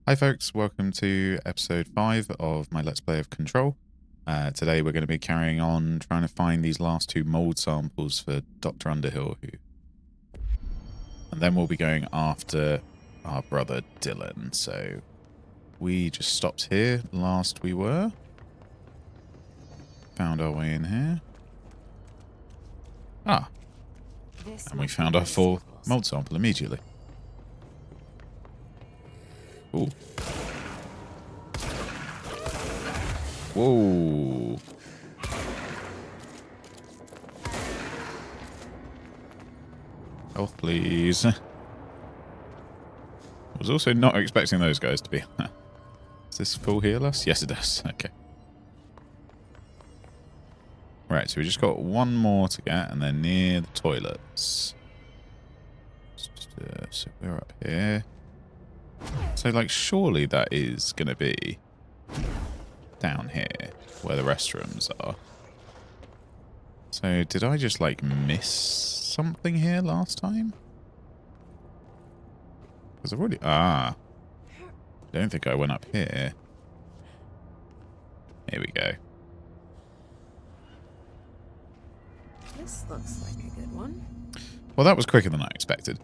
Hi folks, welcome to episode 5 of my Let's Play of Control. Today we're going to be carrying on trying to find these last two mould samples for Dr. Underhill, and then we'll be going after our brother Dylan. So we just stopped here last we were. Found our way in here. And we found our fourth mould sample immediately. Ooh. Whoa. Health, please. I was also not expecting those guys to be. Does this full heal us? Yes, it does. Okay. Right, so we just got one more to get, and they're near the toilets. So we're up here. So, like, surely that is going to be down here, where the restrooms are. So, did I just, like, miss something here last time? Because I've already... I don't think I went up here. Here we go. This looks like a good one. Well, that was quicker than I expected.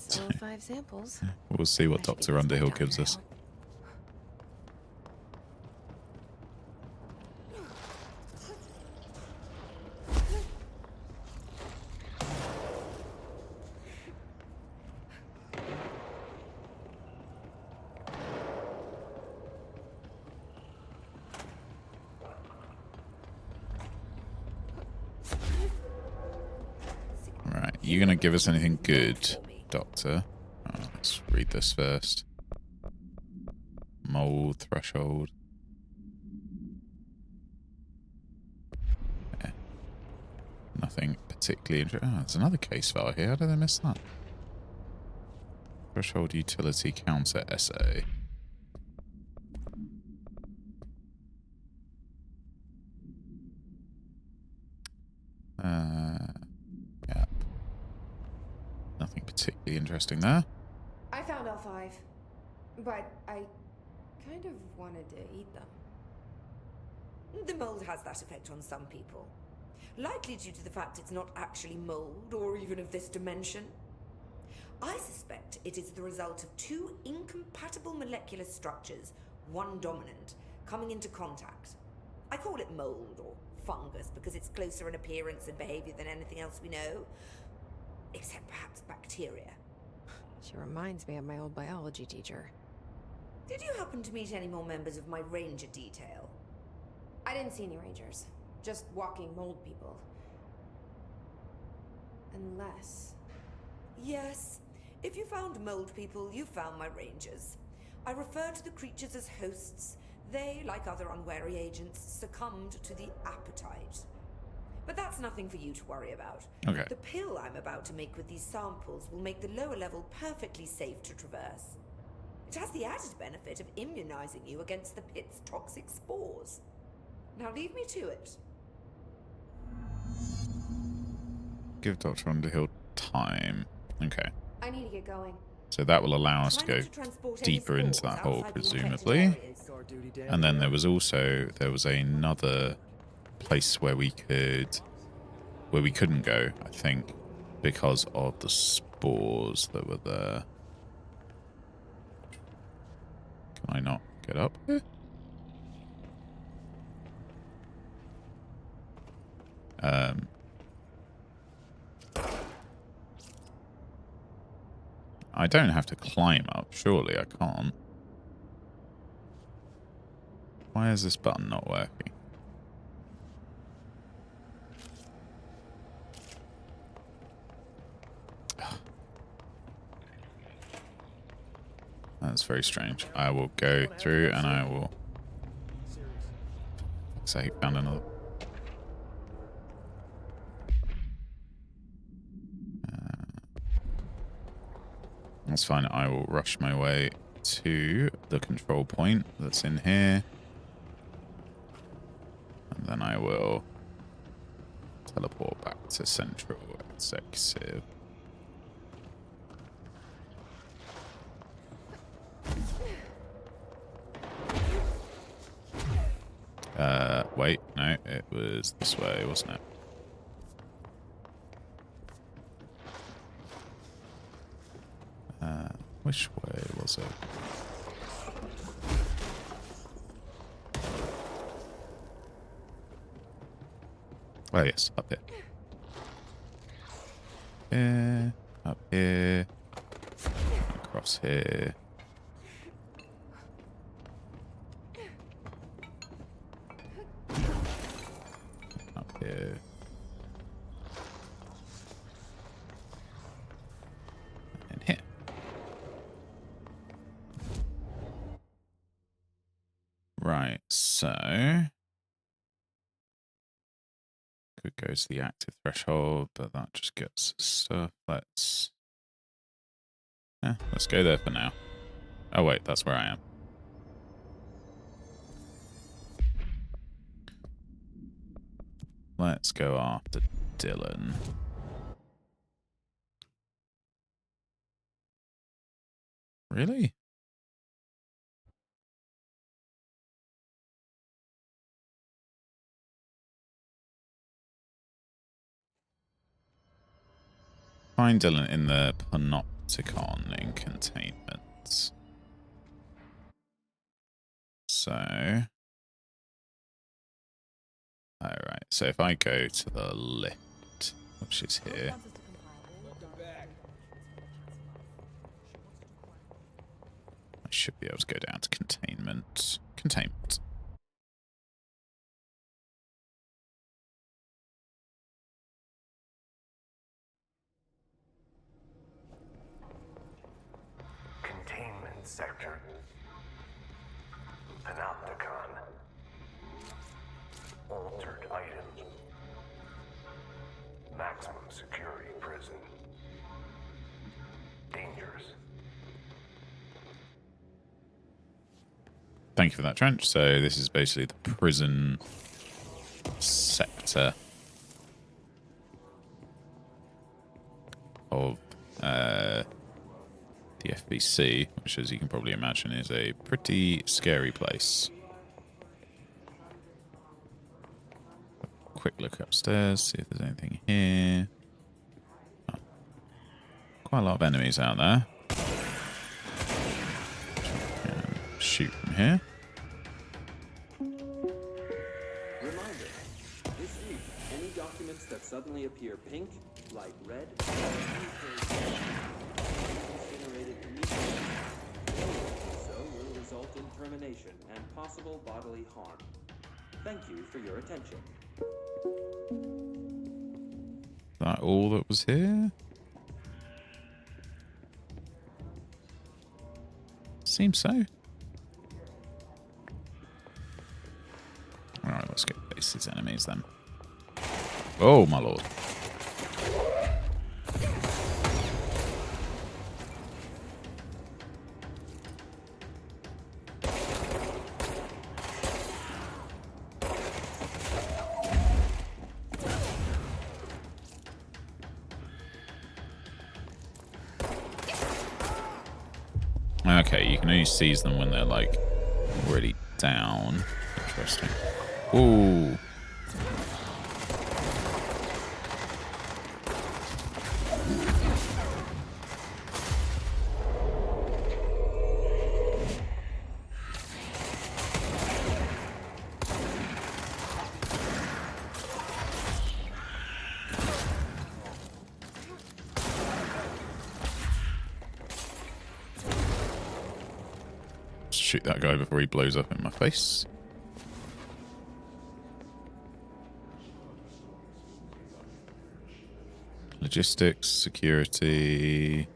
That's all 5 samples. We'll see what Dr. Underhill gives us. Right, you gonna give us anything good, Doctor? Let's read this first. Mold threshold. Yeah. Nothing particularly interesting. Oh, there's another case file here. How did I miss that? Threshold utility counter essay. Yeah. Nothing particularly interesting there. I found all 5, but I kind of wanted to eat them. The mold has that effect on some people. Likely due to the fact it's not actually mold or even of this dimension. I suspect it is the result of 2 incompatible molecular structures, one dominant, coming into contact. I call it mold or fungus because it's closer in appearance and behavior than anything else we know. Except perhaps bacteria. She reminds me of my old biology teacher. Did you happen to meet any more members of my ranger detail? I didn't see any rangers. Just walking mold people. Unless... Yes. If you found mold people, you found my rangers. I refer to the creatures as hosts. They, like other unwary agents, succumbed to the appetite. But that's nothing for you to worry about. Okay. The pill I'm about to make with these samples will make the lower level perfectly safe to traverse. It has the added benefit of immunizing you against the pit's toxic spores. Now leave me to it. Give Dr. Underhill time. Okay. I need to get going. So that will allow us to Try go not to transport any deeper into spores that hole, outside the infected presumably. areas. And then there was another place where we couldn't go, I think, because of the spores that were there. Can I not get up? I don't have to climb up, surely I can't. Why is this button not working? That's very strange. I will go through and I will... Say, found another... That's fine. I will rush my way to the control point that's in here. And then I will teleport back to Central Executive. No, it was this way, wasn't it? Which way was it? Oh yes, up here. Here, up here, across here. Up here. And here. Right, so could go to the active threshold, but that just gets stuff. Let's go there for now. Oh wait, that's where I am. Let's go after Dylan. Really? Find Dylan in the Panopticon in containment. So, alright, so if I go to the lift, which is here. I should be able to go down to containment. Containment. Containment sector. Panopticon. Altered items. Maximum security prison. Dangerous. Thank you for that, Trench. So this is basically the prison sector of the FBC, which, as you can probably imagine, is a pretty scary place. Quick look upstairs, see if there's anything here. Oh, quite a lot of enemies out there. Shoot from here. Reminder, this week, any documents that suddenly appear pink, light red, incinerated immediately. So will result in termination and possible bodily harm. Thank you for your attention. Is that all that was here? Seems so. Alright, let's go face these enemies then. Oh, my lord. Okay, you can only seize them when they're, like, already down. Interesting. Ooh. Shoot that guy before he blows up in my face. Logistics, security,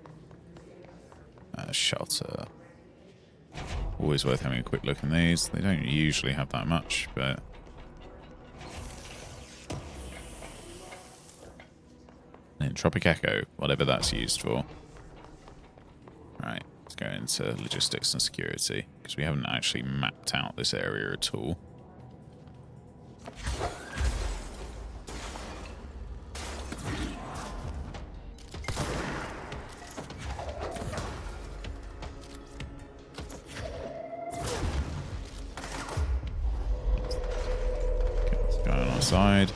shelter. Always worth having a quick look in these. They don't usually have that much, but... Entropic Echo, whatever that's used for. Right, let's go into logistics and security, because we haven't actually mapped out this area at all. side.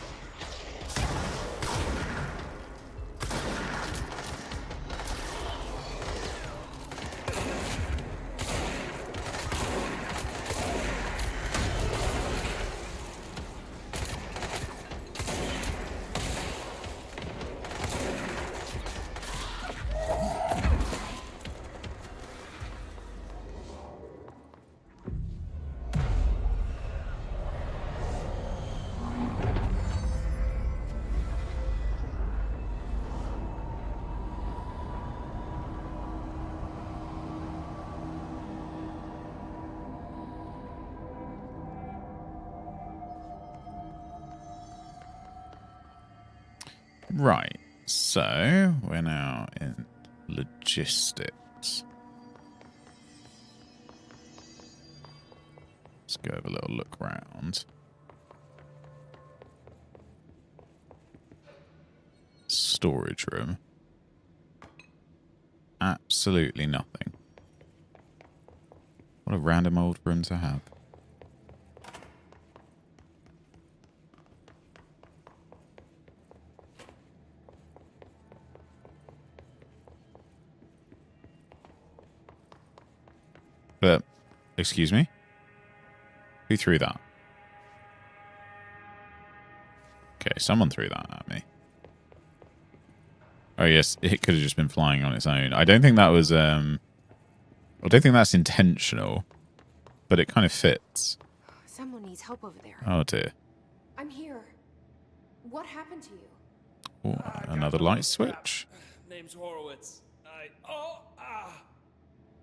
Right, so we're now in logistics. Let's go have a little look around. Storage room. Absolutely nothing. What a random old room to have. But, excuse me? Who threw that? Okay, someone threw that at me. Oh yes, it could have just been flying on its own. I don't think that was, I don't think that's intentional, but it kind of fits. Someone needs help over there. Oh dear. I'm here. What happened to you? Oh, another light switch. Name's Horowitz.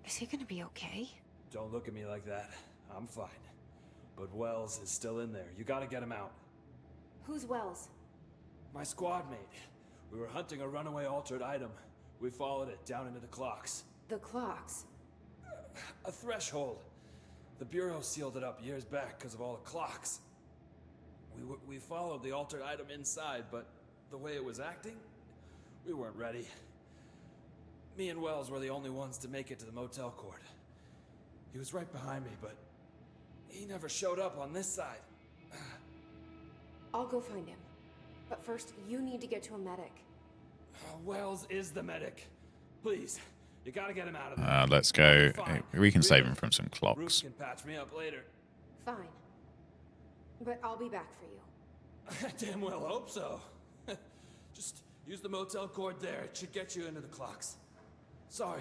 Is he gonna be okay? Don't look at me like that. I'm fine. But Wells is still in there. You gotta get him out. Who's Wells? My squad mate. We were hunting a runaway altered item. We followed it down into the clocks. The clocks. A threshold. The Bureau sealed it up years back because of all the clocks. We followed the altered item inside, but the way it was acting, we weren't ready. Me and Wells were the only ones to make it to the motel court. He was right behind me, but he never showed up on this side. I'll go find him. But first, you need to get to a medic. Wells is the medic. Please, you gotta get him out of there. Let's go. Fine. We can save him Really? from some Bruce clocks. can patch me up later. Fine. But I'll be back for you. I damn well hope so. Just use the motel cord there. It should get you into the clocks. Sorry,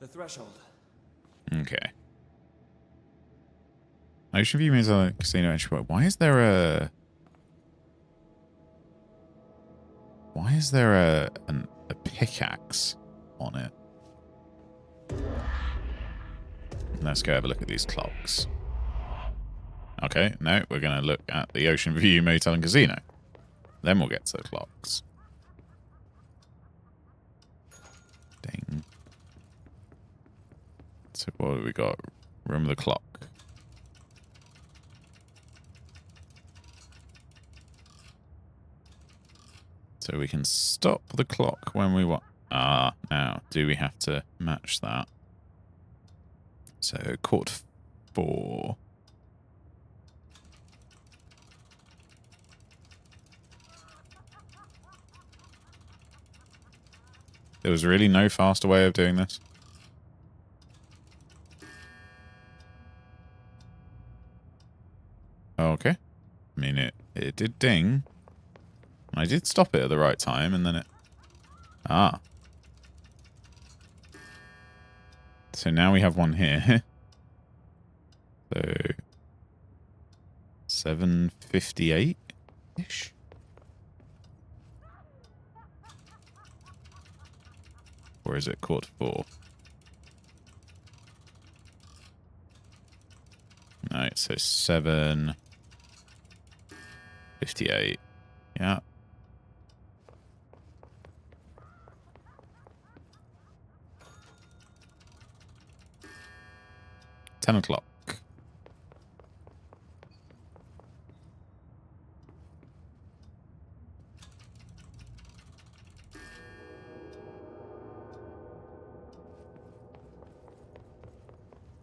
the threshold. Okay. Ocean View means a casino entry point. Why is there a pickaxe on it? Let's go have a look at these clocks. Okay, no, we're going to look at the Ocean View Motel and Casino. Then we'll get to the clocks. Ding. So what have we got? Room of the clock. So we can stop the clock when we want. Ah, now, do we have to match that? So, court 4. There was really no faster way of doing this. Okay. I mean, it did ding. I did stop it at the right time, and then it... Ah. So now we have one here. So... 7:58-ish? Or is it quarter 4? No, it says 7:58. Yeah. Ten o'clock.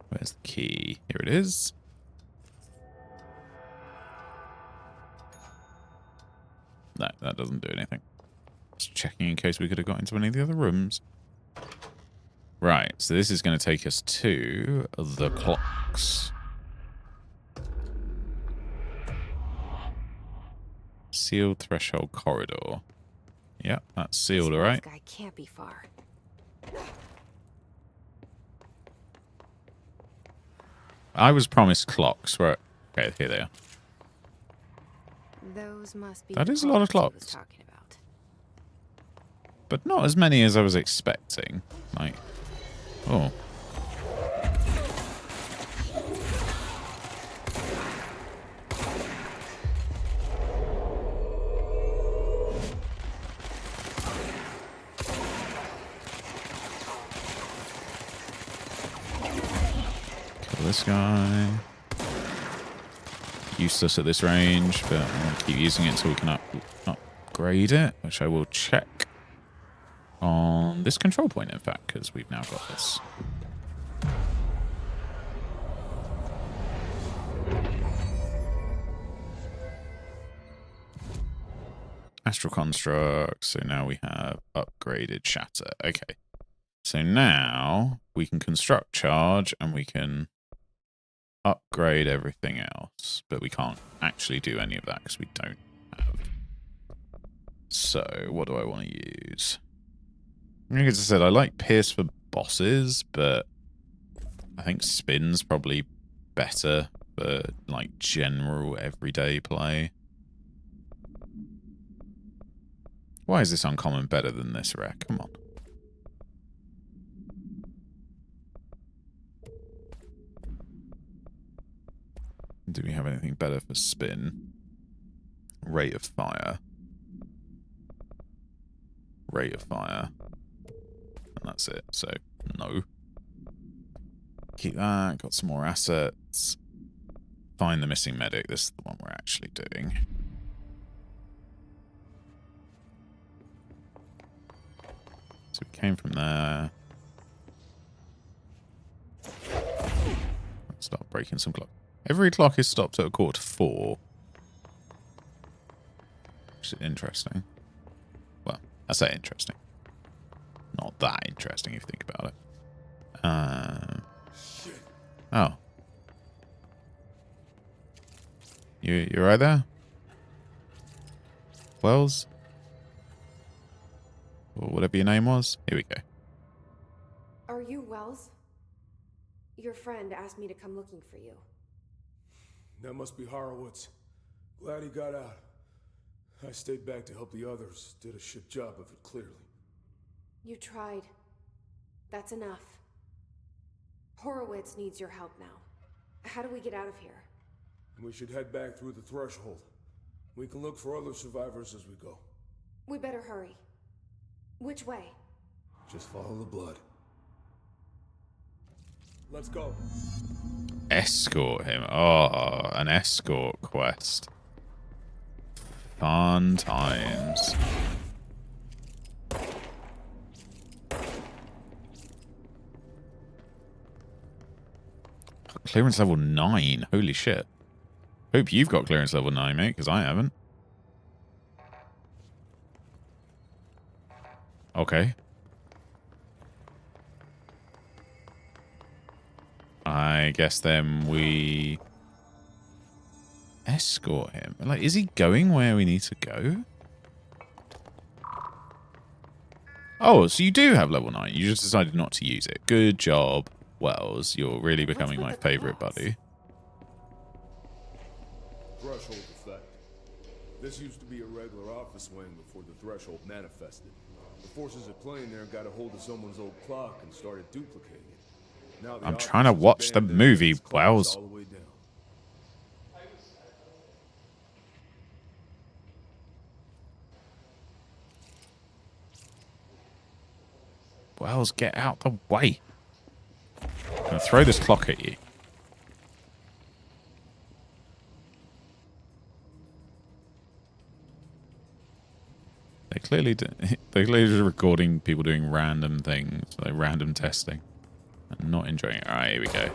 Where's the key? Here it is. No, that doesn't do anything. Just checking in case we could have got into any of the other rooms. Right, so this is going to take us to the clocks. Sealed threshold corridor. Yep, that's sealed, all right. This guy can't be far. I was promised clocks. Right. Okay, here they are. Those must be. That the is a lot of he was clocks. talking about. But not as many as I was expecting. Like, oh. Kill this guy. Useless at this range, but I'll keep using it until we can upgrade it, which I will check on this control point, in fact, because we've now got this. Astral construct. So now we have upgraded shatter. Okay. So now we can construct charge and we can upgrade everything else, but we can't actually do any of that because we don't have. So what do I want to use? Like I said, I like Pierce for bosses, but I think Spin's probably better for like general everyday play. Why is this uncommon better than this rare? Come on. Do we have anything better for Spin? Rate of fire. Rate of fire. And that's it. So, no. Keep that. Got some more assets. Find the missing medic. This is the one we're actually doing. So we came from there. Let's start breaking some clock. Every clock is stopped at 4:15. Which is interesting. Well, I say interesting. Not that interesting if you think about it. Oh. You right there? Wells? Or whatever your name was? Here we go. Are you Wells? Your friend asked me to come looking for you. That must be Horowitz. Glad he got out. I stayed back to help the others. Did a shit job of it, clearly. You tried. That's enough. Horowitz needs your help now. How do we get out of here? We should head back through the threshold. We can look for other survivors as we go. We better hurry. Which way? Just follow the blood. Let's go. Escort him. Oh, an escort quest. Fun times. Clearance level 9. Holy shit. Hope you've got clearance level 9, mate, because I haven't. Okay. I guess then we escort him. Like, is he going where we need to go? Oh, so you do have level 9. You just decided not to use it. Good job, Wells. You're really becoming my favorite buddy. Threshold effect. This used to be a regular office wing before the threshold manifested. The forces at play in there got a hold of someone's old clock and started duplicating it. Now the I'm trying to office is watch the abandoned movie, and its clock is Wells. all the way down. Wells, get out the way. I'm going to throw this clock at you. They clearly do. They're clearly just recording people doing random things, like random testing. I'm not enjoying it. Alright, here we go.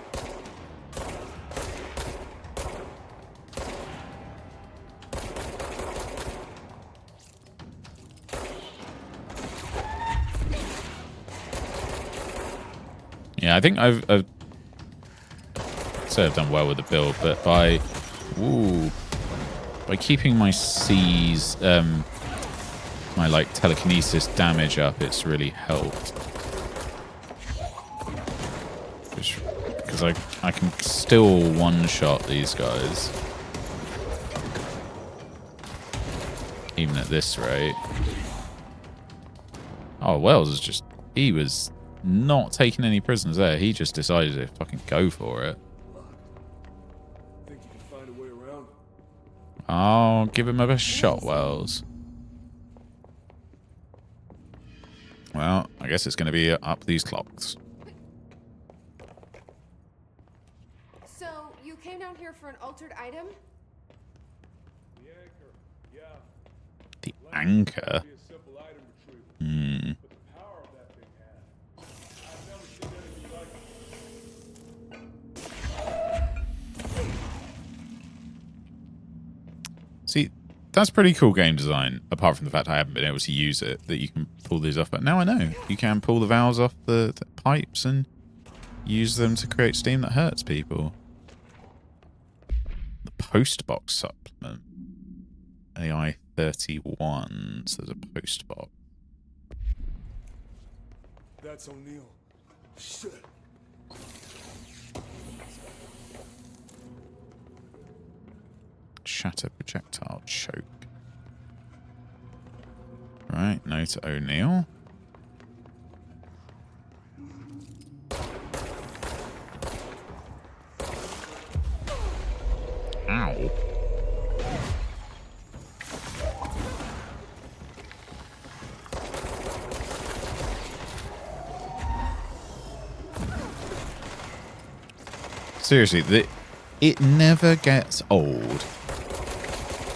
Yeah, I think I've say I've done well with the build, but by keeping my C's my like telekinesis damage up, it's really helped. Because I can still one-shot these guys. Even at this rate. Oh, Wells is just... He was not taking any prisoners there. He just decided to fucking go for it. Think you can find a way around? I'll give him a best shot, Wells. Well, I guess it's going to be up these clocks. So, you came down here for an altered item? The anchor. Yeah. The anchor? Be a simple item retrieval. Hmm. But the power of that thing had. I've never seen anything like it. See, that's pretty cool game design, apart from the fact I haven't been able to use it, that you can pull these off. But now I know. You can pull the valves off the pipes and use them to create steam that hurts people. The post box supplement. AI 31, so there's a post box. That's O'Neill. Shit. Shatter projectile choke. Right, no to O'Neill. Ow. Seriously, it never gets old.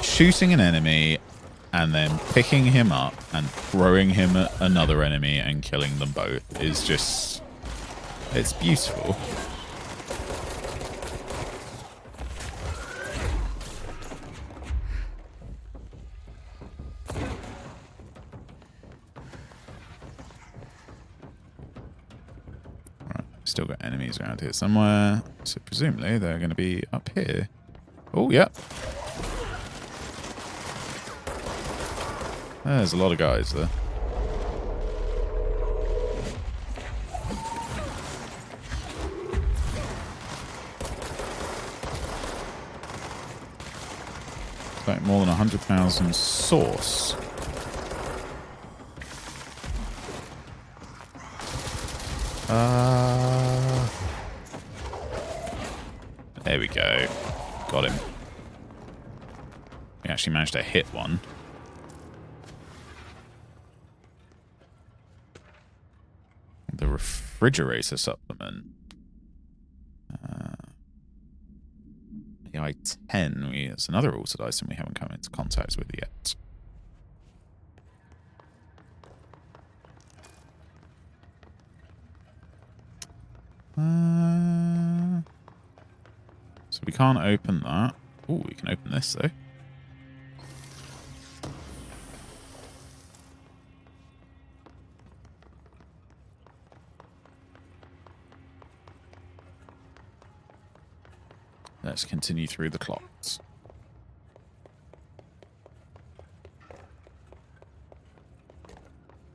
Shooting an enemy and then picking him up and throwing him at another enemy and killing them both is just... It's beautiful. Right, still got enemies around here somewhere. So presumably they're going to be up here. Oh, yep. There's a lot of guys there. It's like more than 100,000 source. There we go. Got him. We actually managed to hit one. The refrigerator supplement. The I-10. It's another altered item we haven't come into contact with yet. So we can't open that. Oh, we can open this though. Let's continue through the clocks.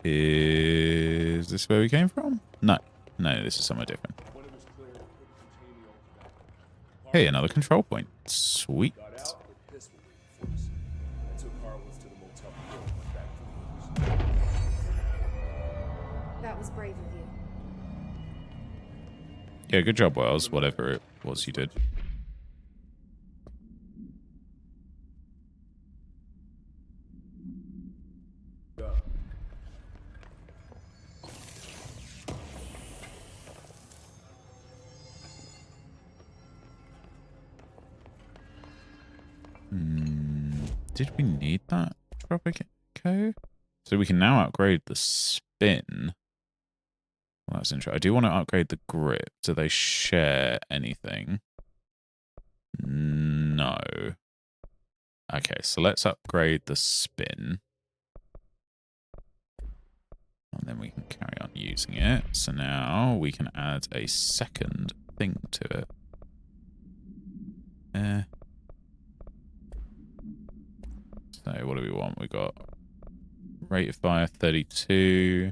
Is this where we came from? No. No, this is somewhere different. When it was clear we couldn't contain the ultimate. Hey, another control point. Sweet. Got out with pistol waiting for us. I took Harlan's to the motel before and went back to the That was brave of you. Yeah, good job, Wells, whatever it was you did. Did we need that Tropico? So we can now upgrade the spin. Well, that's interesting. I do want to upgrade the grip. Do they share anything? No. Okay, so let's upgrade the spin. And then we can carry on using it. So now we can add a second thing to it. So what do we want? We got rate of fire 32.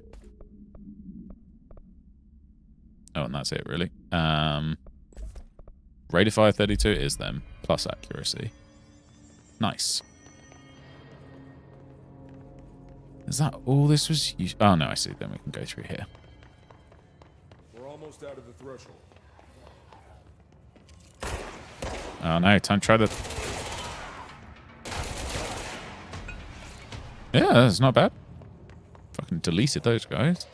Oh, and that's it, really. Rate of fire 32 is them, plus accuracy. Nice. Is that all this was used? Oh, no, I see. Then we can go through here. We're almost out of the threshold. Oh, no. Time to try the... Yeah, that's not bad. Fucking deleted those guys.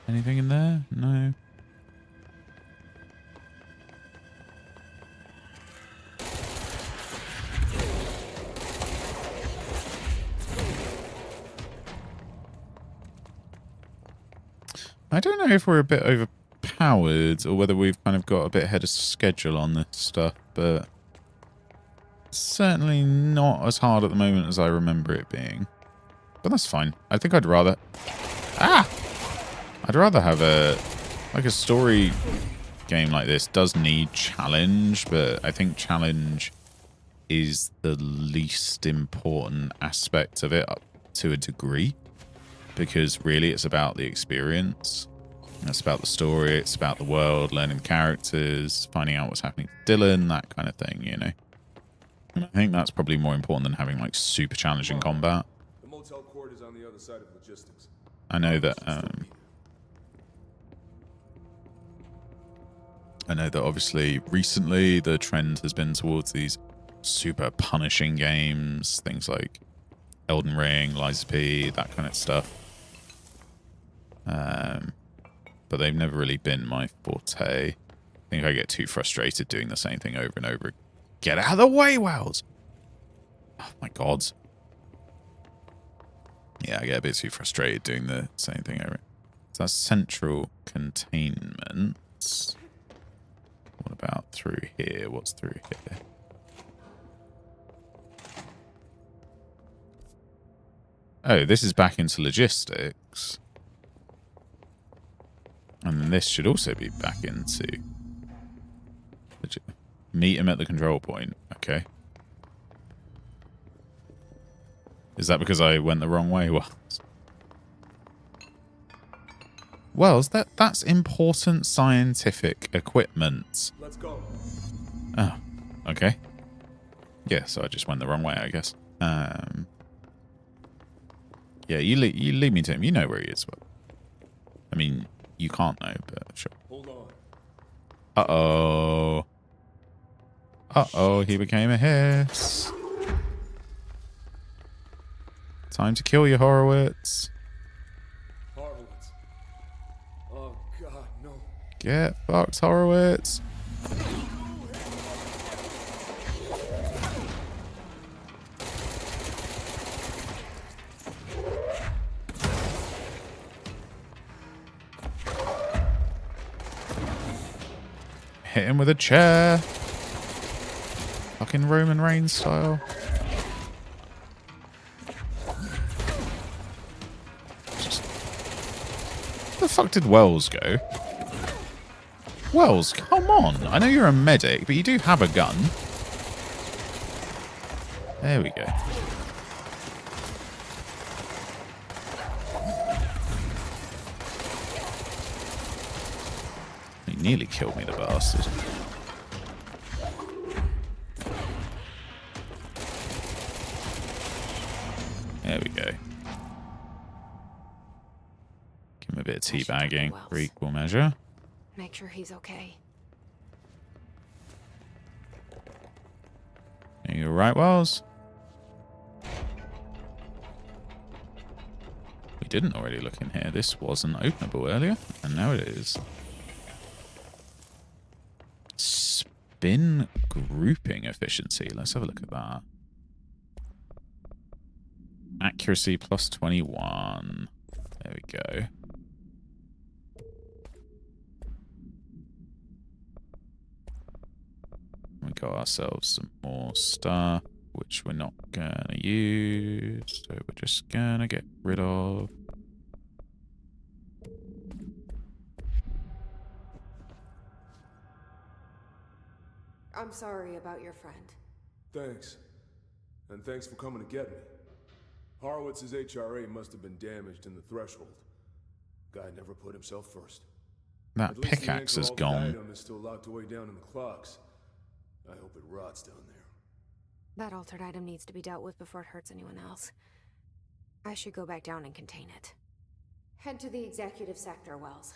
Anything in there? No. I don't know if we're a bit overpowered or whether we've kind of got a bit ahead of schedule on this stuff, but certainly not as hard at the moment as I remember it being. But that's fine. I think I'd rather... Ah! I'd rather have a... Like a story game like this does need challenge, but I think challenge is the least important aspect of it up to a degree. Because really it's about the experience. It's about the story, it's about the world, learning the characters, finding out what's happening to Dylan, that kind of thing, you know. And I think that's probably more important than having like super challenging combat. The motel court is on the other side of logistics. I know that obviously recently the trend has been towards these super punishing games, things like Elden Ring, Lies of P, that kind of stuff. But they've never really been my forte. I think I get too frustrated doing the same thing over and over. Get out of the way, Wells! Oh my god. Yeah, I get a bit too frustrated doing the same thing over. So that's central containment. What about through here? What's through here? Oh, this is back into logistics. And then this should also be back into... Meet him at the control point. Okay. Is that because I went the wrong way? Wells, that's important scientific equipment. Let's go. Oh, okay. Yeah, so I just went the wrong way, I guess. Yeah, you lead me to him. You know where he is. Well, I mean, you can't know, but sure. Hold on. Uh-oh. Uh-oh, he became a hiss. Time to kill you, Horowitz. Horowitz. Oh, God, no. Get fucked, Horowitz. Hit him with a chair. Fucking Roman Reigns style. Where the fuck did Wells go? Wells, come on. I know you're a medic, but you do have a gun. There we go. He nearly killed me, the bastard. There we go. Give him a bit of teabagging for equal measure. Make sure he's okay. Are you alright, Wells? We didn't already look in here. This wasn't openable earlier, and now it is. Spin grouping efficiency. Let's have a look at that. Accuracy plus 21. There we go. We got ourselves some more stuff. which we're not gonna use. So we're just gonna get rid of. I'm sorry about your friend. Thanks. And thanks for coming to get me. Horowitz's HRA must have been damaged in the threshold. Guy never put himself first. That At least the pickaxe anchor is altered gone. item is still locked away down in the clocks. I hope it rots down there. That altered item needs to be dealt with before it hurts anyone else. I should go back down and contain it. Head to the executive sector, Wells.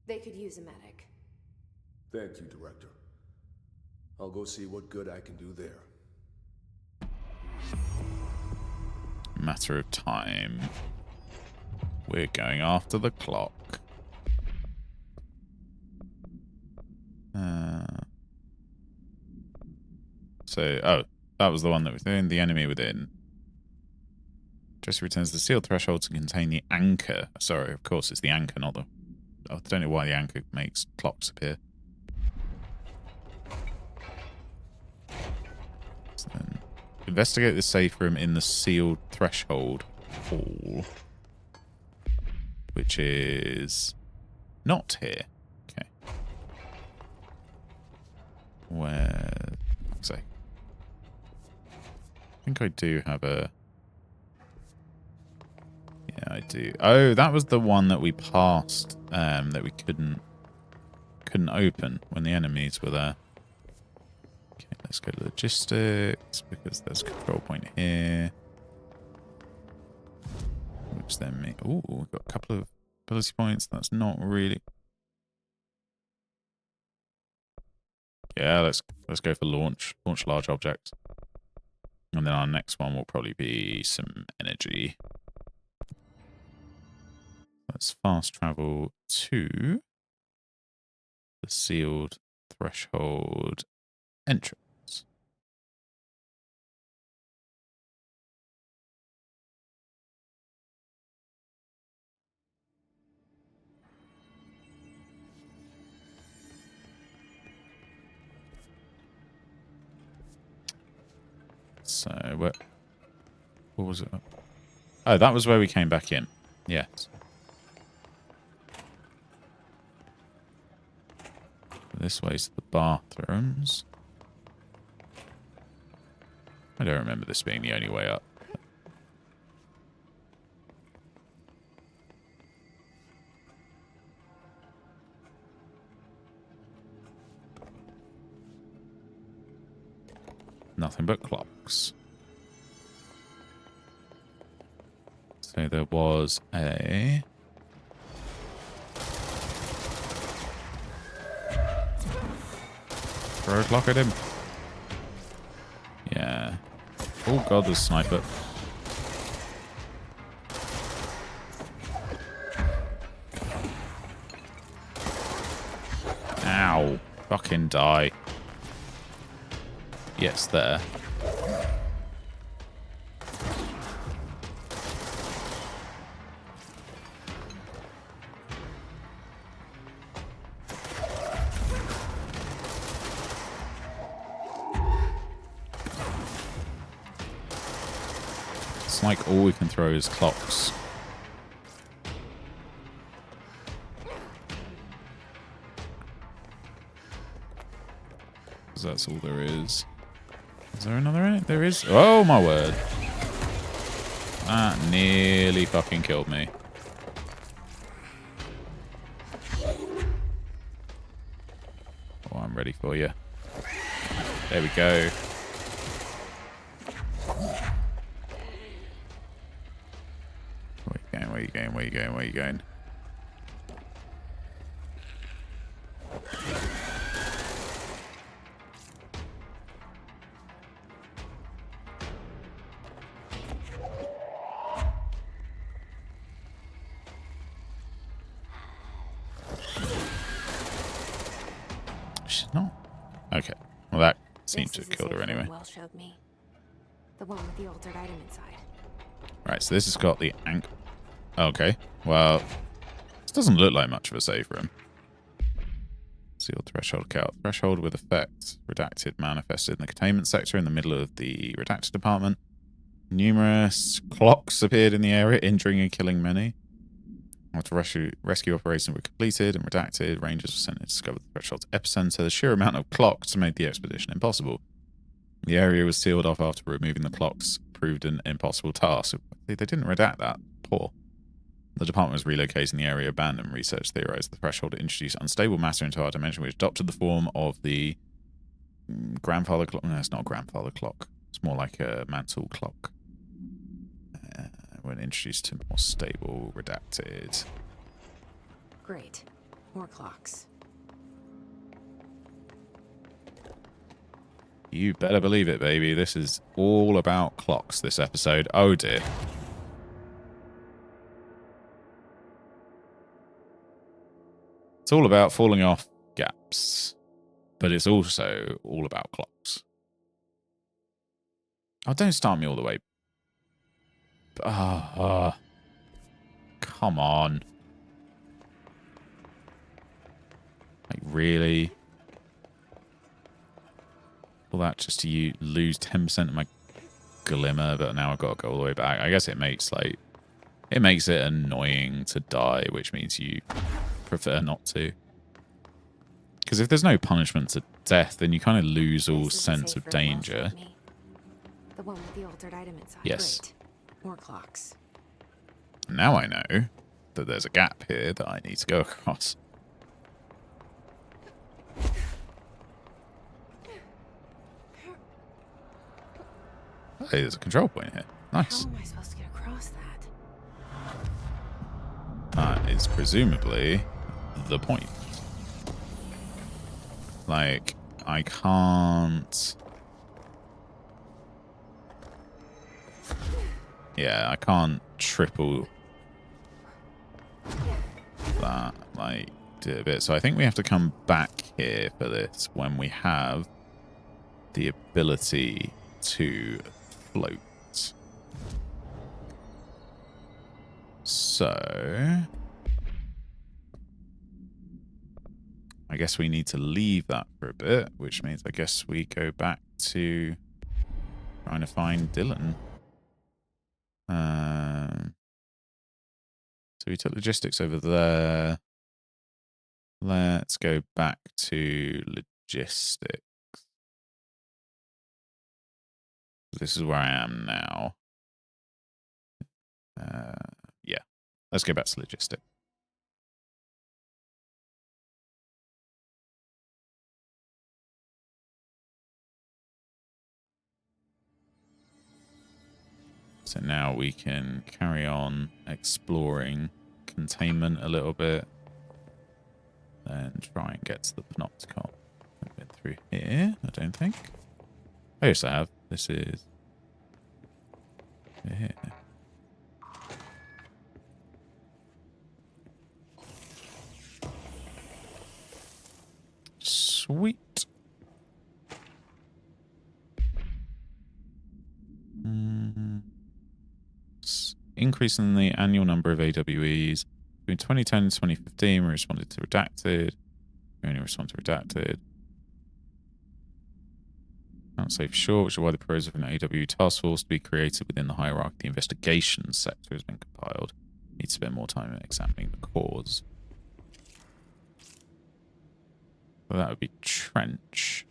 They could use a medic. Thank you, Director. I'll go see what good I can do there. Matter of time. We're going after the clock. Oh, that was the one that was in the enemy within. Jesse returns the sealed threshold to contain the anchor. Sorry, of course it's the anchor, not the... I don't know why the anchor makes clocks appear. So then, investigate the safe room in the sealed threshold hall. Which is not here. Okay. Where... Say. I think I do have a... Yeah, I do. Oh, that was the one that we passed, that we couldn't open when the enemies were there. Okay, let's go to logistics, because there's a control point here. Which then me... Ooh, we've got a couple of ability points. That's not really... Yeah, let's go for launch. Launch large objects. And then our next one will probably be some energy. Let's fast travel to the sealed threshold entrance. So, what was it? Oh, that was where we came back in. Yes. This way's the bathrooms. I don't remember this being the only way up. Nothing but clocks. So there was a... Throw a clock at him. Yeah. Oh god, there's a sniper. Ow. Fucking die. Yes, there. It's like all we can throw is clocks. Because that's all there is. Is there another one? There is. Oh my word. That nearly fucking killed me. Oh, I'm ready for you. There we go. Where you going? Where you going? Where you going? She's not. Okay. Well, that seems to have killed her anyway. Well showed me. The one with the altered item inside. Right, so this has got the anchor. Okay. Well, this doesn't look like much of a safe room. Sealed threshold count. Threshold with effect. Redacted manifested in the containment sector in the middle of the redacted department. Numerous clocks appeared in the area, injuring and killing many. After rescue operations were completed and redacted, rangers were sent to discover the threshold's epicenter. The sheer amount of clocks made the expedition impossible. The area was sealed off after removing the clocks proved an impossible task. They didn't redact that. Poor. The department was relocating the area abandoned. Research theorized the threshold to introduce unstable matter into our dimension, which adopted the form of the grandfather clock. No, it's not a grandfather clock. It's more like a mantle clock. When introduced to more stable, redacted. Great. More clocks. You better believe it, baby. This is all about clocks, this episode. Oh, dear. It's all about falling off gaps. But it's also all about clocks. Oh, don't start me all the way. Come on. Like, really? All that just to lose 10% of my glimmer, but now I've got to go all the way back. I guess it makes it annoying to die, which means you prefer not to. Because if there's no punishment to death, then you kind of lose all sense of danger. The one with the altered item inside. Yes. Great. More clocks. Now I know that there's a gap here that I need to go across. Hey, there's a control point here. Nice. How am I supposed to get across that? That is presumably the point. Like, I can't... Yeah, I can't triple that, like, do it a bit. So I think we have to come back here for this when we have the ability to float. So I guess we need to leave that for a bit, which means I guess we go back to trying to find Dylan. So we took logistics over there. Let's go back to logistics. This is where I am now. Yeah, let's go back to logistics. So now we can carry on exploring containment a little bit. And try and get to the Panopticon. I've been through here, I don't think. Oh, yes, I have. This is here. Sweet. Increasing the annual number of AWEs. Between 2010 and 2015, we responded to redacted. We only respond to redacted. Can't say for sure, which is why the proposal of an AW task force to be created within the hierarchy. The investigation sector has been compiled. Need to spend more time examining the cause. So that would be Trench,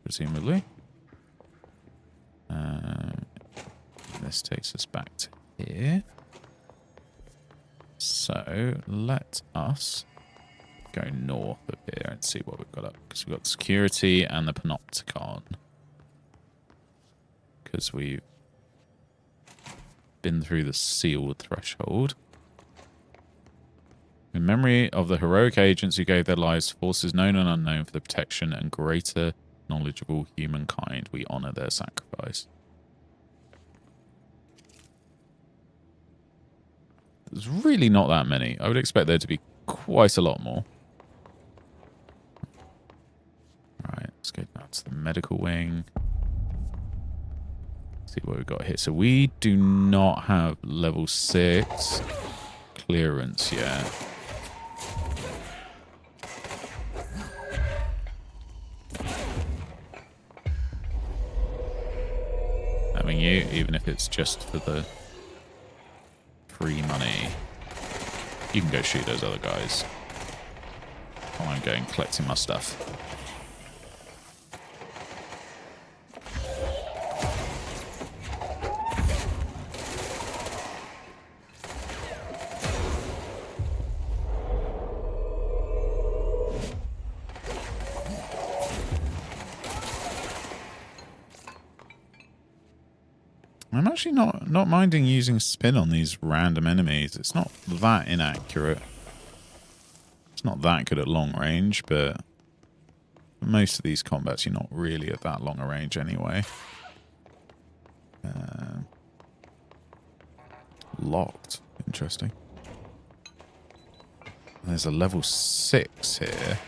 presumably. This takes us back to here. So let us go north of here and see what we've got up. Because we've got security and the Panopticon. Because we've been through the sealed threshold. In memory of the heroic agents who gave their lives to forces known and unknown for the protection and greater knowledge of all humankind, we honor their sacrifice. There's really not that many. I would expect there to be quite a lot more. Alright, let's go down to the medical wing. See what we've got here. So we do not have level 6 clearance yet. even if it's just for the free money. You can go shoot those other guys while I'm going collecting my stuff. I'm actually not minding using spin on these random enemies. It's not that inaccurate. It's not that good at long range, but most of these combats you're not really at that long a range anyway. Locked. Interesting. There's a level 6 here.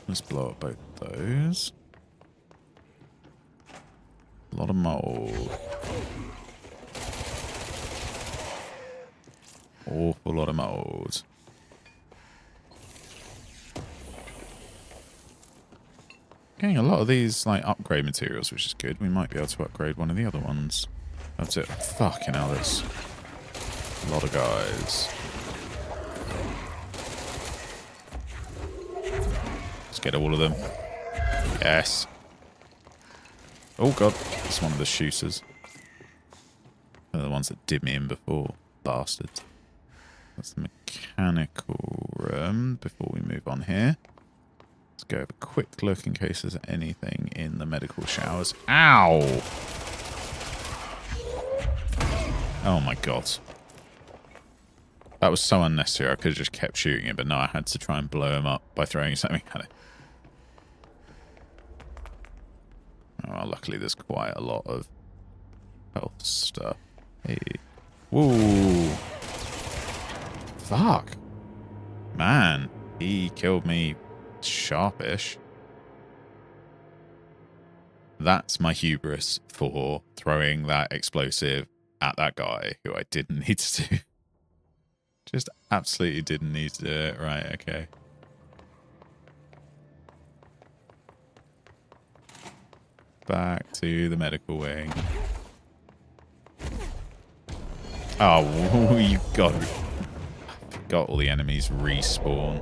Let's blow up both of those. A lot of mold. Awful lot of mold. Getting a lot of these like upgrade materials, which is good. We might be able to upgrade one of the other ones. That's it. Fucking hell, there's a lot of guys. Let's get all of them. Yes. Oh god, it's one of the shooters. They're the ones that did me in before. Bastards. That's the mechanical room before we move on here. Let's go have a quick look in case there's anything in the medical showers. Ow! Oh my god. That was so unnecessary. I could have just kept shooting it, but no, I had to try and blow him up by throwing something at it. Oh, well, luckily there's quite a lot of health stuff. Hey. Whoa. Fuck. Man, he killed me sharpish. That's my hubris for throwing that explosive at that guy who I didn't need to do. Just absolutely didn't need to do it. Right, okay. Back to the medical wing. Oh, you got all the enemies respawn.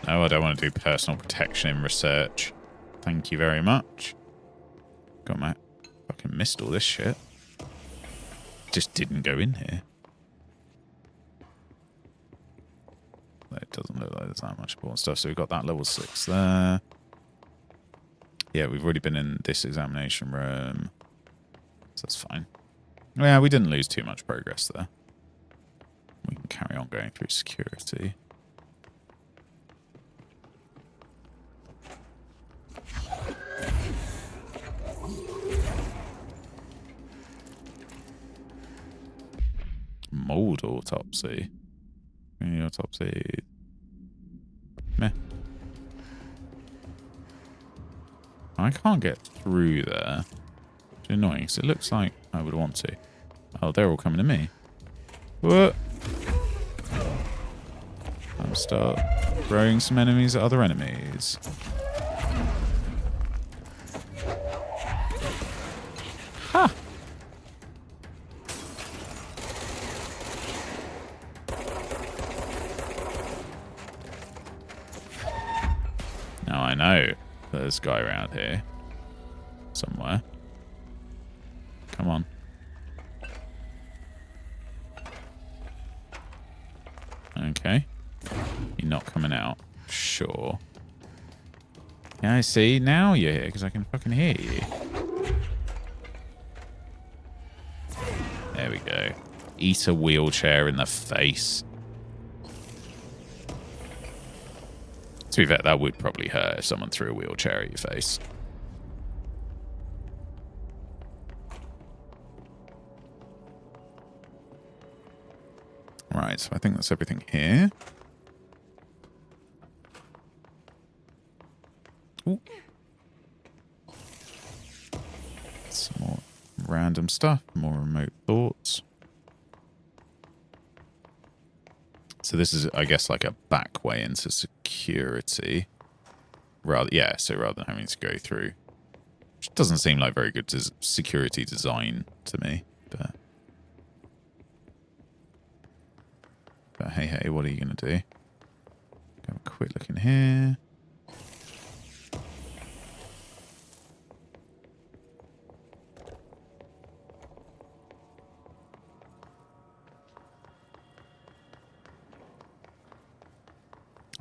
No, I don't want to do personal protection in research. Thank you very much. God, mate. Fucking missed all this shit. Just didn't go in here. It doesn't look like there's that much important stuff. So we've got that level 6 there. Yeah, we've already been in this examination room. So that's fine. Yeah, we didn't lose too much progress there. We can carry on going through security. Mold autopsy. Autopsy. Meh. I can't get through there. Which is annoying, because it looks like I would want to. Oh, they're all coming to me. What? I'll start throwing some enemies at other enemies. Ha! Now I know there's a guy around here somewhere. Come on. Okay. You're not coming out. Sure. Yeah, I see. Now you're here because I can fucking hear you. There we go. Eat a wheelchair in the face. To be fair, that would probably hurt if someone threw a wheelchair at your face. Right, so I think that's everything here. Ooh. Some more random stuff, more remote thoughts. So this is, I guess, like a back way into security. So rather than having to go through. Which doesn't seem like very good security design to me. But hey, what are you going to do? Have a quick look in here.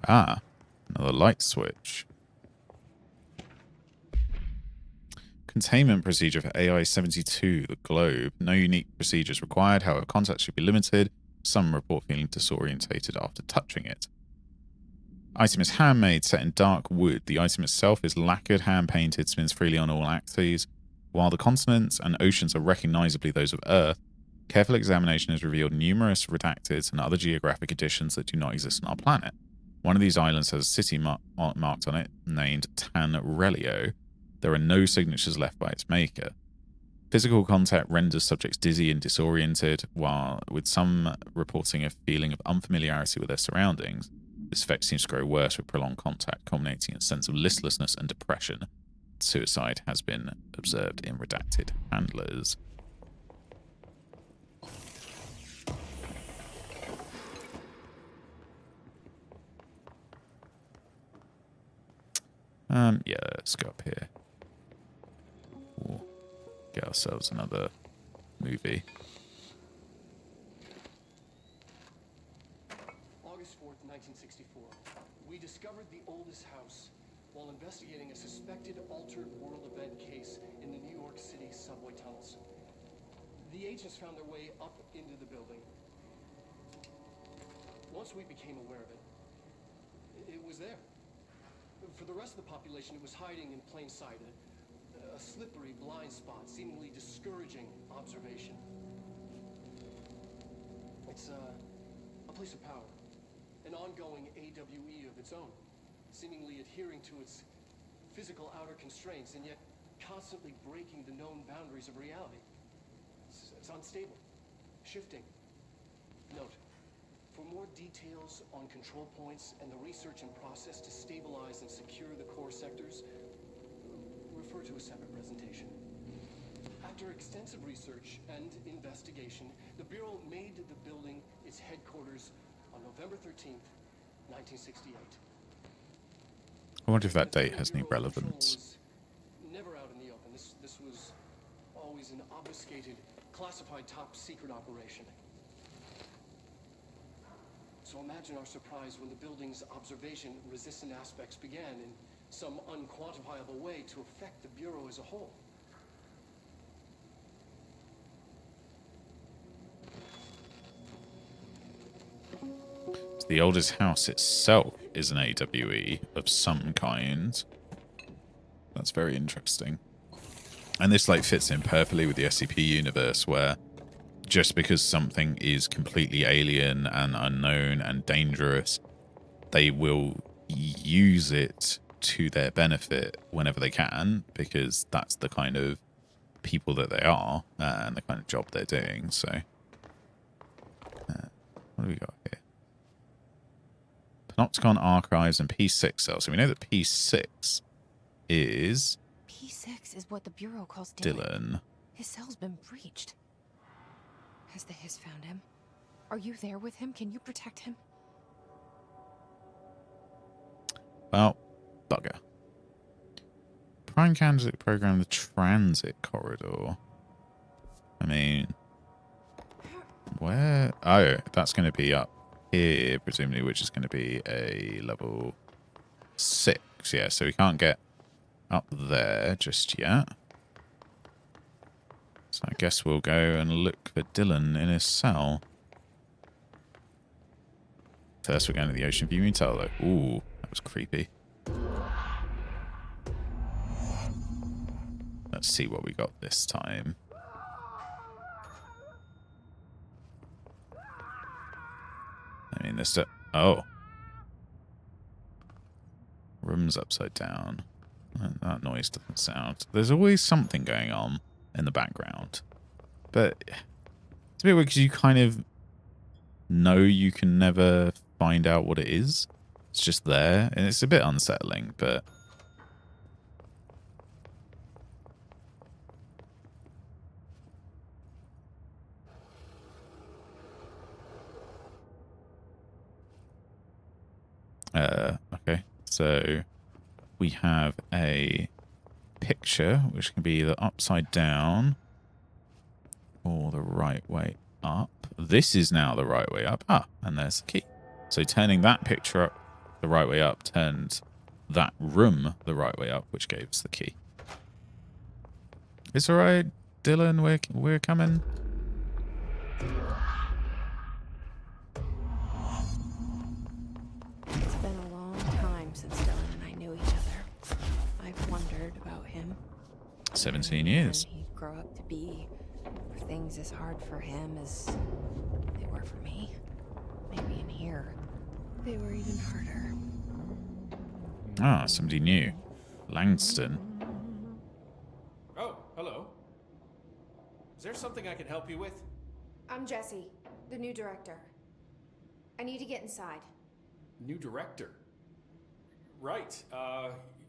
Ah, another light switch. Containment procedure for AI-72, the globe. No unique procedures required, however, contact should be limited. Some report feeling disorientated after touching it. Item is handmade, set in dark wood. The item itself is lacquered, hand-painted, spins freely on all axes. While the continents and oceans are recognizably those of Earth, careful examination has revealed numerous redacted and other geographic additions that do not exist on our planet. One of these islands has a city marked on it, named Tanrelio. There are no signatures left by its maker. Physical contact renders subjects dizzy and disoriented, while with some reporting a feeling of unfamiliarity with their surroundings. This effect seems to grow worse with prolonged contact, culminating in a sense of listlessness and depression. Suicide has been observed in redacted handlers. Yeah, let's go up here. Ooh, get ourselves another movie. August 4th, 1964. We discovered the oldest house while investigating a suspected altered world event case in the New York City subway tunnels. The agents found their way up into the building. Once we became aware of it, it was there. For the rest of the population, it was hiding in plain sight, a slippery blind spot, seemingly discouraging observation. It's a place of power, an ongoing AWE of its own, seemingly adhering to its physical outer constraints and yet constantly breaking the known boundaries of reality. It's unstable, shifting. Note, for more details on control points and the research and process to stabilize and secure the core sectors, refer to a separate presentation. After extensive research and investigation, the Bureau made the building its headquarters on November 13th, 1968. I wonder if that date has any relevance. Never out in the open. This was always an obfuscated, classified top secret operation. So imagine our surprise when the building's observation-resistant aspects began in some unquantifiable way to affect the Bureau as a whole. The oldest house itself is an AWE of some kind. That's very interesting. And this like fits in perfectly with the SCP universe, where just because something is completely alien and unknown and dangerous, they will use it to their benefit whenever they can, because that's the kind of people that they are and the kind of job they're doing. So, what do we got here? Panopticon archives and P6 cells. So we know that P6 is... P6 is what the Bureau calls Dylan. His cell's been breached. Has the Hiss found him? Are you there with him? Can you protect him? Well, bugger. Prime candidate program, the transit corridor. I mean, where? Oh, that's going to be up here, presumably, which is going to be a level 6. Yeah, so we can't get up there just yet. So I guess we'll go and look for Dylan in his cell. First, we're going to the ocean viewing tower, though. Ooh, that was creepy. Let's see what we got this time. missed it. Oh. Room's upside down. That noise doesn't sound. There's always something going on in the background. But it's a bit weird because you kind of know you can never find out what it is. It's just there. And it's a bit unsettling, but... okay. So we have a picture, which can be either upside down or the right way up. This is now the right way up. Ah, and there's the key. So turning that picture up the right way up turned that room the right way up, which gave us the key. It's alright, Dylan, we're coming. It's been a long time since Dylan and I knew each other. I've wondered about him. 17 years. And he'd grow up to be. Were things as hard for him as they were for me? Maybe in here, they were even harder. Ah, somebody new. Langston. Oh, hello. Is there something I can help you with? I'm Jessie, the new director. I need to get inside. New director. Right.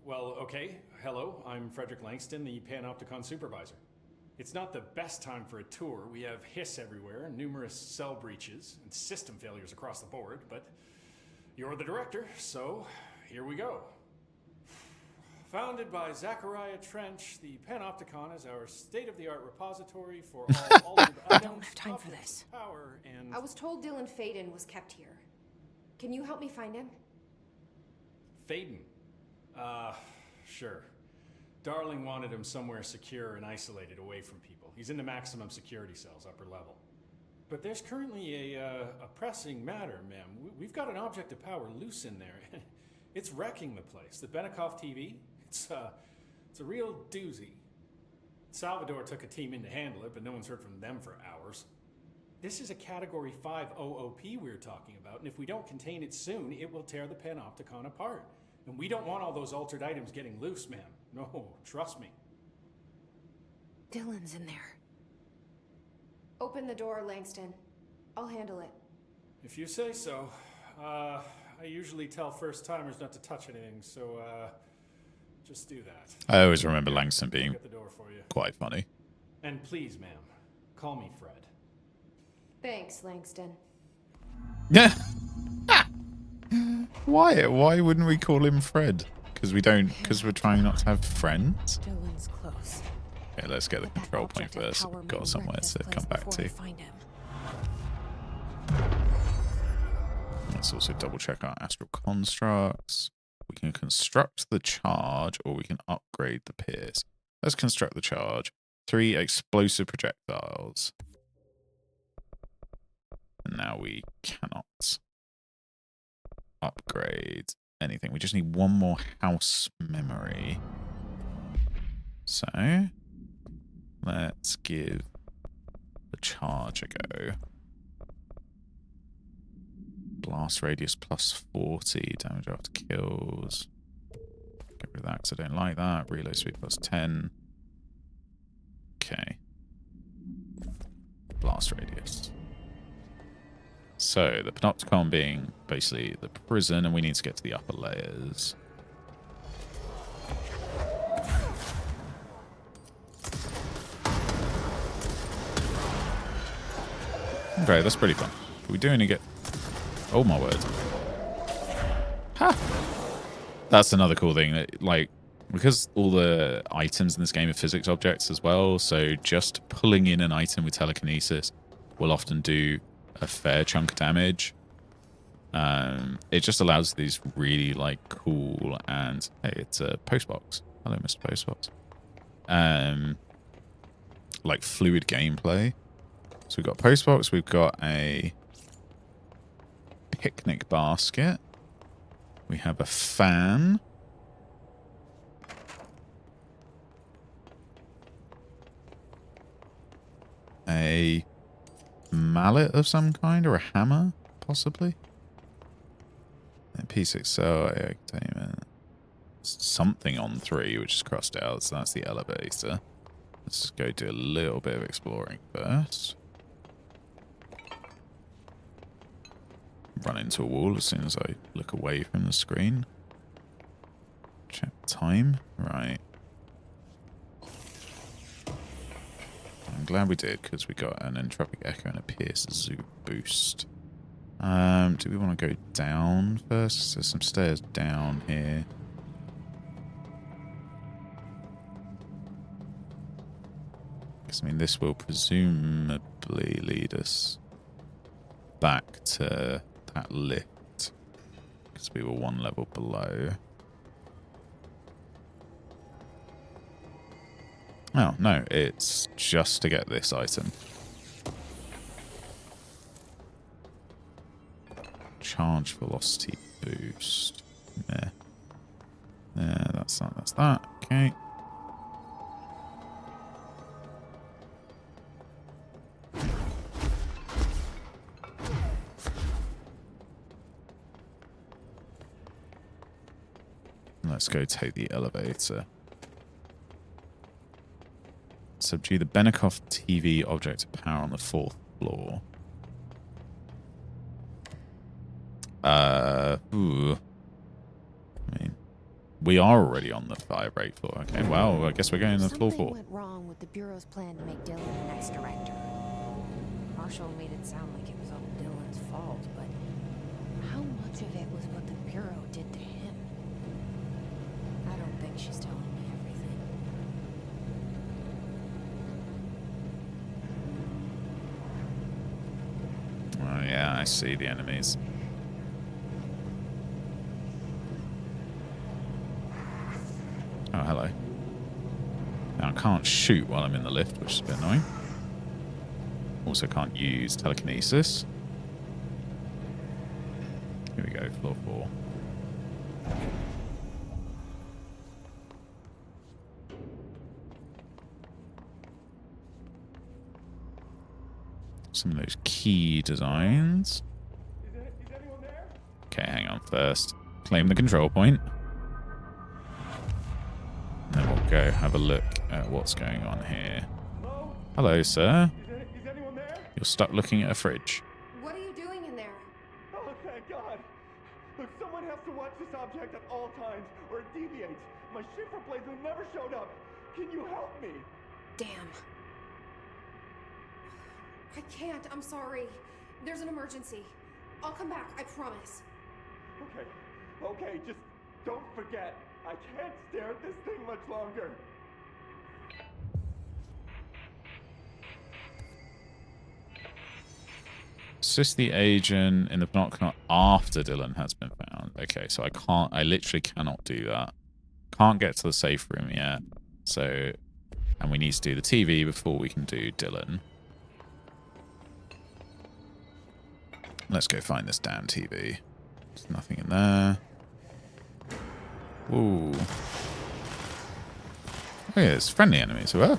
Well, okay. Hello, I'm Frederick Langston, the Panopticon supervisor. It's not the best time for a tour. We have hiss everywhere, numerous cell breaches, and system failures across the board, but you're the director, so here we go. Founded by Zachariah Trench, the Panopticon is our state-of-the-art repository for all altered items. I don't have time for objects this. of Power and I was told Dylan Faden was kept here. Can you help me find him? Faden. Sure. Darling wanted him somewhere secure and isolated away from people. He's in the maximum security cells, upper level. But there's currently a pressing matter, ma'am. We've got an object of power loose in there. It's wrecking the place. The Benikoff TV, it's a real doozy. Salvador took a team in to handle it, but no one's heard from them for hours. This is a Category 5 OOP we're talking about, and if we don't contain it soon, it will tear the Panopticon apart. And we don't want all those altered items getting loose, ma'am. No, trust me. Dylan's in there. Open the door, Langston. I'll handle it. If you say so. I usually tell first-timers not to touch anything, so, just do that. I always remember Langston being I'll get the door for you. quite funny. And please, ma'am, call me Fred. Thanks, Langston. Yeah. Why wouldn't we call him Fred? Because we're trying not to have friends. Dylan's close. Okay, let's get the But that control point object of first. power We've may got somewhere wreck this to place come back before to. I find him. Let's also double check our astral constructs. We can construct the charge or we can upgrade the pierce. Let's construct the charge. 3 explosive projectiles. And now we cannot upgrade anything. We just need 1 more house memory. So let's give the charge a go. Blast radius plus 40. Damage after kills. Get rid of that because I don't like that. Reload speed plus 10. Okay. Blast radius. So, the Panopticon being basically the prison, and we need to get to the upper layers. Okay, that's pretty fun. We do only get... Oh my word. Ha! That's another cool thing. That, like, because all the items in this game are physics objects as well, so just pulling in an item with telekinesis will often do a fair chunk of damage. It just allows these really like cool and hey, it's a postbox. Hello, Mr. Postbox. Like fluid gameplay. So we've got postbox. We've got a picnic basket. We have a fan. A mallet of some kind or a hammer, possibly. P6 cell, air containment. Something on 3, which is crossed out, so that's the elevator. Let's just go do a little bit of exploring first. Run into a wall as soon as I look away from the screen. Check time. Right. I'm glad we did, because we got an entropic echo and a pierce zoom boost. Do we want to go down first? There's some stairs down here. I mean, this will presumably lead us back to that lift, because we were one level below. Oh, no, it's just to get this item. Charge velocity boost. Yeah. Yeah, that's that, that's that. Okay. Let's go take the elevator. Subdue the Benikoff TV object of power on the 4th floor. Ooh. I mean, we are already on the fire break floor. Okay, well, I guess we're going to floor 4. Something went wrong with the Bureau's plan to make Dylan the next director. Marshall made it sound like it was all Dylan's fault, but how much of it was what the Bureau did to him? I don't think she's telling me everything. Oh, yeah, I see the enemies. Oh, hello. Now, I can't shoot while I'm in the lift, which is a bit annoying. Also can't use telekinesis. Here we go, floor 4. Some of those key designs. Okay, hang on first. Claim the control point. And then we'll go have a look at what's going on here. Hello, sir. Is anyone there? You're stuck looking at a fridge. What are you doing in there? Oh, thank God. Look, someone has to watch this object at all times, or it deviates. My shifter blazer never showed up. Can you help me? Damn. I can't. I'm sorry. There's an emergency. I'll come back. I promise. Okay, just don't forget. I can't stare at this thing much longer. Assist the agent in the Panopticon after Dylan has been found. Okay, so I literally cannot do that. Can't get to the safe room yet. So, and we need to do the TV before we can do Dylan. Let's go find this damn TV. There's nothing in there. Ooh. Oh yeah, there's friendly enemies as well.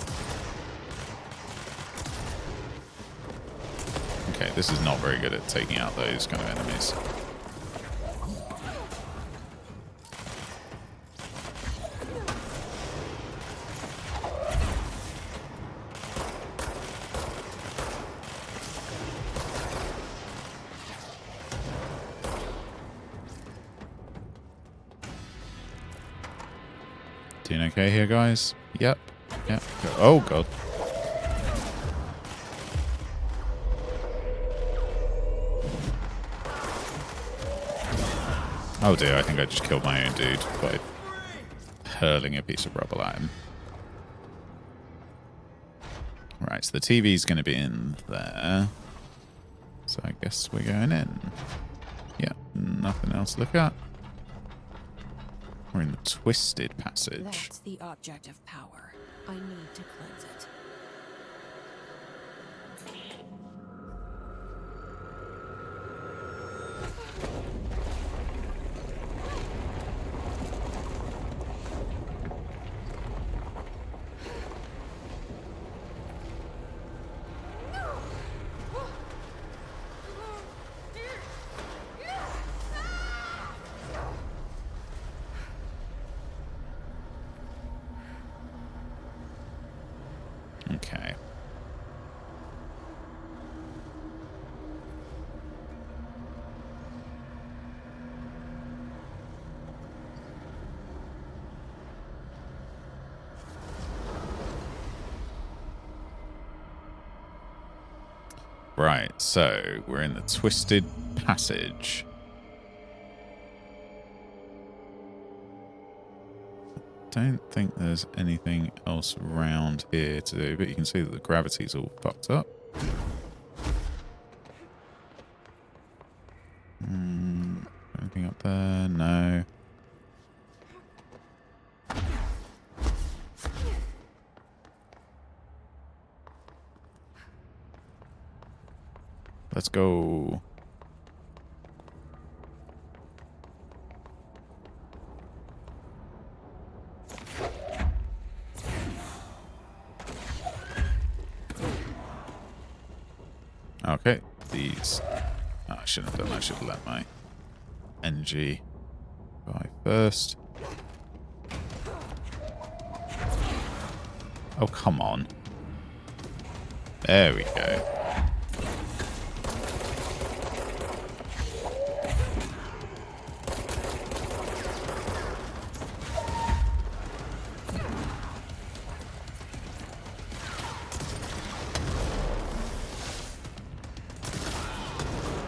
Okay, this is not very good at taking out those kind of enemies. Doing okay here, guys? Yep. Yep. Oh, God. Oh dear, I think I just killed my own dude by hurling a piece of rubble at him. Right, so the TV's going to be in there. So I guess we're going in. Yeah, nothing else to look at. We're in the twisted passage. That's the object of power. I need to cleanse it. Okay. Right, so we're in the Twisted Passage. Don't think there's anything else around here to do, but you can see that the gravity's all fucked up. Anything up there? No. Let's go. Okay, these. Oh, I shouldn't have done that. I should have let my NG by first. Oh, come on. There we go.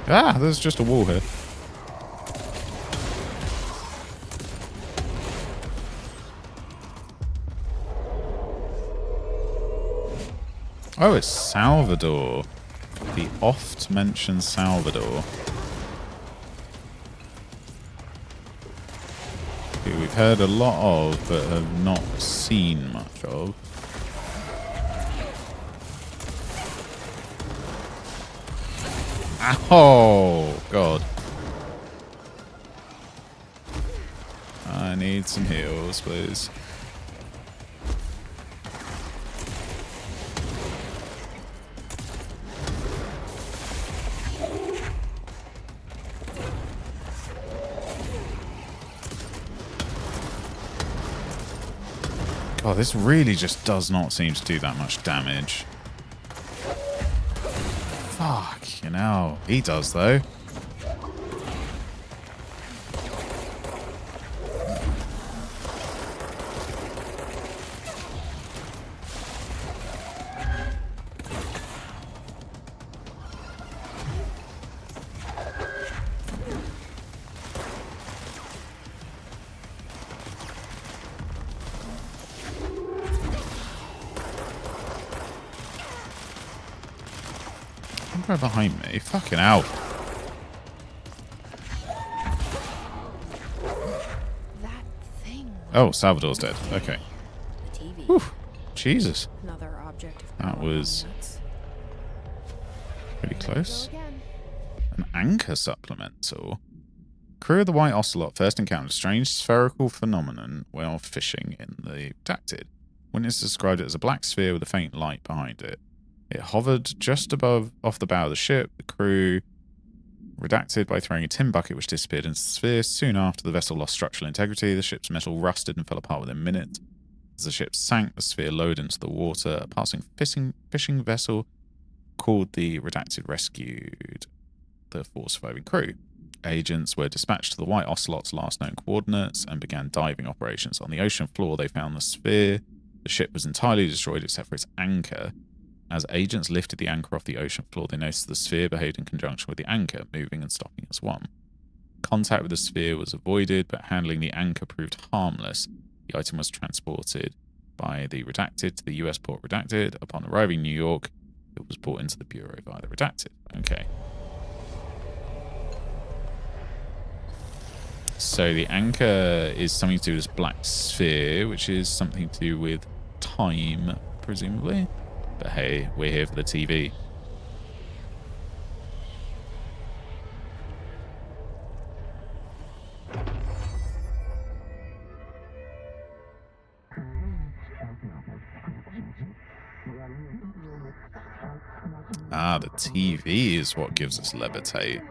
Ah, there's just a wall here. Oh, it's Salvador. The oft-mentioned Salvador. Who we've heard a lot of, but have not seen much of. Oh, God. I need some heals, please. God, this really just does not seem to do that much damage. Fuck, you know. He does, though. Right behind me. Fucking hell. That thing. Oh, Salvador's dead. Okay. The TV. Whew. Jesus. Another object of That power was nuts. pretty There we close. go again. An anchor supplemental. Crew of the White Ocelot first encountered a strange spherical phenomenon while fishing in the Redacted. Witness described it as a black sphere with a faint light behind it. It hovered just off the bow of the ship. The crew redacted by throwing a tin bucket which disappeared into the sphere. Soon after, the vessel lost structural integrity. The ship's metal rusted and fell apart within minutes. As the ship sank, the sphere lowered into the water. A passing fishing vessel called the Redacted rescued the 4 surviving crew. Agents were dispatched to the White Ocelot's last known coordinates and began diving operations. On the ocean floor, they found the sphere. The ship was entirely destroyed except for its anchor. As agents lifted the anchor off the ocean floor, they noticed the sphere behaved in conjunction with the anchor, moving and stopping as one. Contact with the sphere was avoided, but handling the anchor proved harmless. The item was transported by the Redacted to the US port Redacted. Upon arriving in New York, it was brought into the Bureau via the Redacted. Okay. So the anchor is something to do with this black sphere, which is something to do with time, presumably. But hey, we're here for the TV. Ah, the TV is what gives us levitate.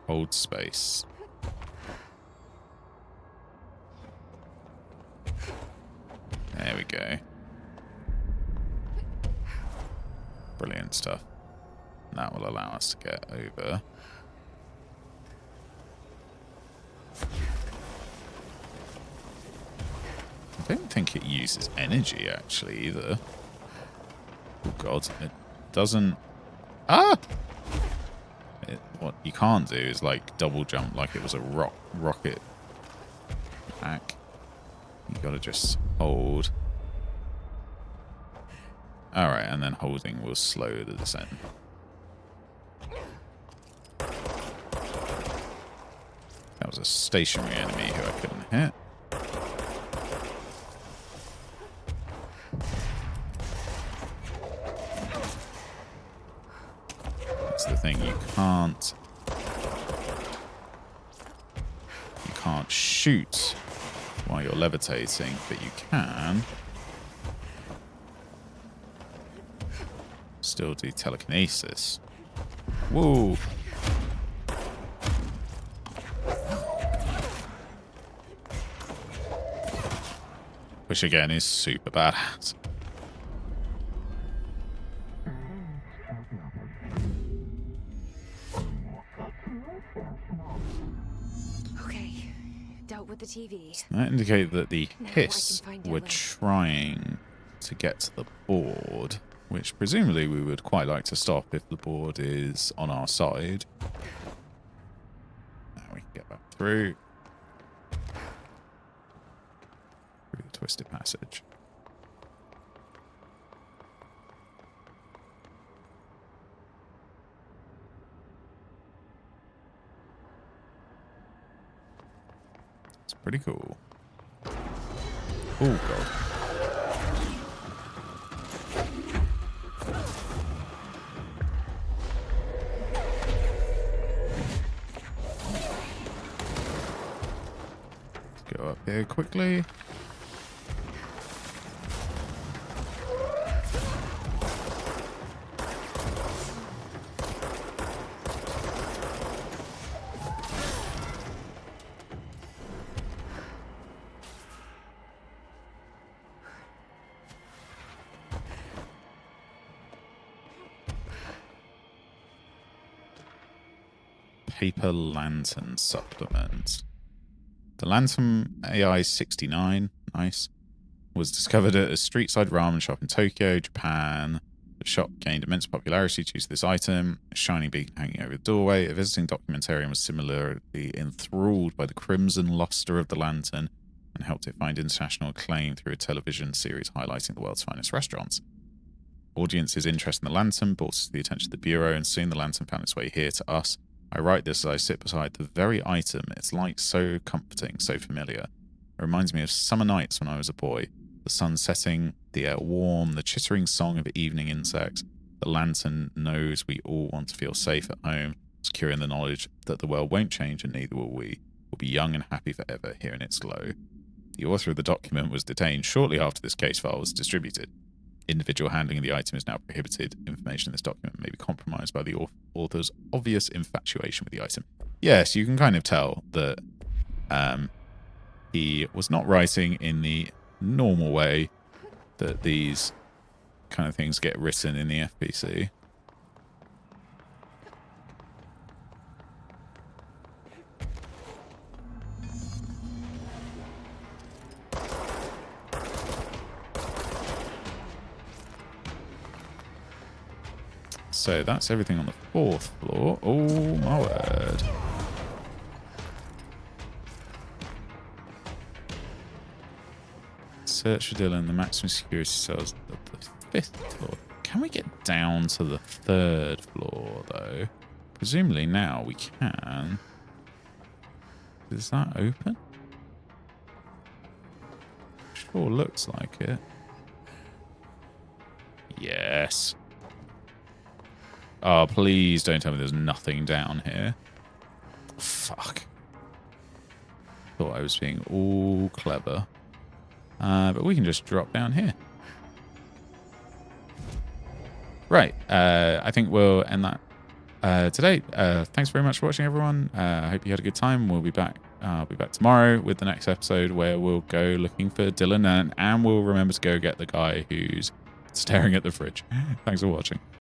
Hold space. go. Brilliant stuff. And that will allow us to get over. I don't think it uses energy, actually, either. Oh, God. It doesn't... Ah! What you can't do is, like, double jump like it was a rocket pack. You gotta just hold. Alright, and then holding will slow the descent. That was a stationary enemy who I couldn't hit. That's the thing, you can't shoot while you're levitating, but you can still do telekinesis. Whoa! Which again is super badass. Okay, dealt with the TV. That indicated that the Now I hiss can find were Dylan. trying to get to the board, which presumably we would quite like to stop if the board is on our side. Now we can get back through the twisted passage. It's pretty cool. Oh, God. Let's go up here quickly. Paper lantern supplement. The lantern AI-69, nice, was discovered at a street-side ramen shop in Tokyo, Japan. The shop gained immense popularity due to this item, a shining beacon hanging over the doorway. A visiting documentarian was similarly enthralled by the crimson luster of the lantern and helped it find international acclaim through a television series highlighting the world's finest restaurants. Audiences' interest in the lantern brought us to the attention of the Bureau, and soon the lantern found its way here to us. I write this as I sit beside the very item. Its light so comforting, so familiar. It reminds me of summer nights when I was a boy. The sun setting, the air warm, the chittering song of evening insects. The lantern knows we all want to feel safe at home, secure in the knowledge that the world won't change and neither will we. We'll be young and happy forever here in its glow. The author of the document was detained shortly after this case file was distributed. Individual handling of the item is now prohibited. Information in this document may be compromised by the author's obvious infatuation with the item. Yes, you can kind of tell that he was not writing in the normal way that these kind of things get written in the FPC. So that's everything on the 4th floor. Oh, my word. Search for Dylan, the maximum security cells of the 5th floor. Can we get down to the 3rd floor, though? Presumably now we can. Is that open? Sure looks like it. Yes. Oh, please don't tell me there's nothing down here. Fuck. Thought I was being all clever. But we can just drop down here. Right. I think we'll end that today. Thanks very much for watching, everyone. I hope you had a good time. We'll be back. I'll be back tomorrow with the next episode where we'll go looking for Dylan and we'll remember to go get the guy who's staring at the fridge. Thanks for watching.